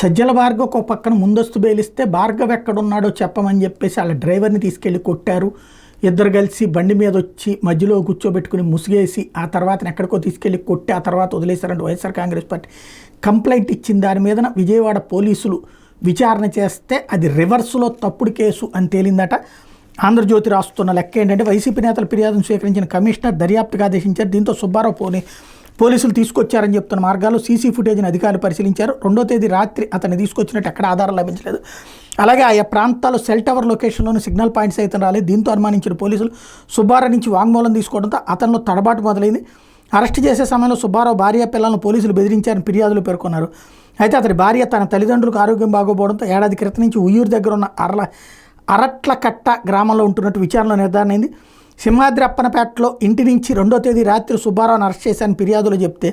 సజ్జల భార్గవకు ఒక పక్కన ముందస్తు బెయిలిస్తే భార్గవ్ ఎక్కడున్నాడో చెప్పమని చెప్పేసి వాళ్ళ డ్రైవర్ని తీసుకెళ్ళి కొట్టారు. ఇద్దరు కలిసి బండి మీద వచ్చి మధ్యలో కూర్చోబెట్టుకుని ముసుగేసి ఆ తర్వాత ఎక్కడికో తీసుకెళ్ళి కొట్టి ఆ తర్వాత వదిలేశారంటే వైఎస్ఆర్ కాంగ్రెస్ పార్టీ కంప్లైంట్ ఇచ్చిన దాని మీద విజయవాడ పోలీసులు విచారణ చేస్తే అది రివర్స్లో తప్పుడు కేసు అని తేలిందట. ఆంధ్రజ్యోతి రాస్తున్న లెక్క ఏంటంటే వైసీపీ నేతల ఫిర్యాదును స్వీకరించిన కమిషనర్ దర్యాప్తుగా ఆదేశించారు. దీంతో సుబ్బారావు పోలీసులు తీసుకొచ్చారని చెప్తున్న మార్గాల్లో సీసీ ఫుటేజ్ని అధికారులు పరిశీలించారు. 2వ తేదీ రాత్రి అతన్ని తీసుకొచ్చినట్టు ఎక్కడ ఆధారం లభించలేదు. అలాగే ఆయా ప్రాంతాల్లో సెల్ టవర్ లొకేషన్లోని సిగ్నల్ పాయింట్స్ అయితే రాలేదు. దీంతో అనుమానించిన పోలీసులు సుబ్బారావు నుంచి వాంగ్మూలం తీసుకోవడంతో అతనిలో తడబాటు మొదలైంది. అరెస్ట్ చేసే సమయంలో సుబ్బారావు భార్య పిల్లలను పోలీసులు బెదిరించారని ఫిర్యాదులు పేర్కొన్నారు. అయితే అతని భార్య తన తల్లిదండ్రులకు ఆరోగ్యం బాగోపోవడంతో ఏడాది క్రితం నుంచి ఉయ్యూరు దగ్గర ఉన్న అరట్లకట్ట గ్రామంలో ఉంటున్నట్టు విచారణలో నిర్ధారణ అయింది. సింహాద్రి అప్పనపేటలో ఇంటి నుంచి 2వ తేదీ రాత్రి సుబ్బారావును అరెస్ట్ చేశారని ఫిర్యాదులు చెప్తే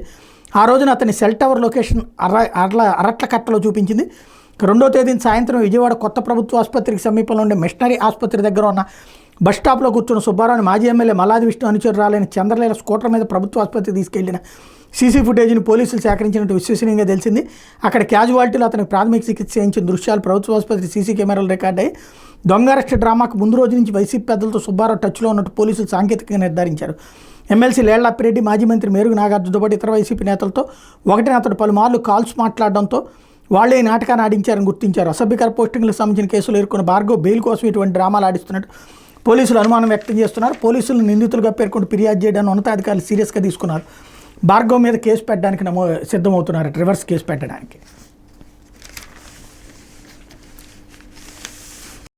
ఆ రోజున అతని సెల్ టవర్ లొకేషన్ అరట్లకట్టలో చూపించింది. 2వ తేదీన సాయంత్రం విజయవాడ కొత్త ప్రభుత్వ ఆసుపత్రికి సమీపంలో ఉండే మిషనరీ ఆసుపత్రి దగ్గర ఉన్న బస్టాప్లో కూర్చున్న సుబ్బారావుని మాజీ ఎమ్మెల్యే మల్లాది విష్ణు అనుచరురాలైన చంద్రలేల స్కూటర్ మీద ప్రభుత్వ ఆసుపత్రికి తీసుకెళ్లిన సీసీ ఫుటేజ్ని పోలీసులు సేకరించినట్టు విశ్వసనీయంగా తెలిసింది. అక్కడ క్యాజువాలిటీలో అతనికి ప్రాథమిక చికిత్స చేయించిన దృశ్యాలు ప్రభుత్వ ఆసుపత్రి సీసీ కెమెరాలు రికార్డయ్యాయి. దొంగ అరెస్ట్ డ్రామాకు ముందు రోజు నుంచి వైసీపీ పెద్దలతో సుబ్బారావు టచ్లో ఉన్నట్టు పోలీసులు సాంకేతికంగా నిర్ధారించారు. ఎమ్మెల్సీ లేళ్ల అప్పిరెడ్డి, మాజీ మంత్రి మేరుగు నాగార్జునతో పాటు ఇతర వైసీపీ నేతలతో ఒకటిని అతడు పలుమార్లు కాల్స్ మాట్లాడడంతో వాళ్లే ఈ నాటకాన్ని ఆడించారని గుర్తించారు. అసభ్యకర పోస్టింగ్లకు సంబంధించిన కేసులు ఎదుర్కొన్న భార్గవ్ బెయిల్ కోసం ఇటువంటి డ్రామాలు ఆడిస్తున్నట్టు పోలీసులు అనుమానం వ్యక్తం చేస్తున్నారు. పోలీసులు నిందితులుగా పేర్కొంటూ ఫిర్యాదు చేయడాన్ని ఉన్నతాధికారులు సీరియస్గా తీసుకున్నారు. భార్గవ్ మీద కేసు పెట్టడానికి సిద్ధమవుతున్నారు, రివర్స్ కేసు పెట్టడానికి.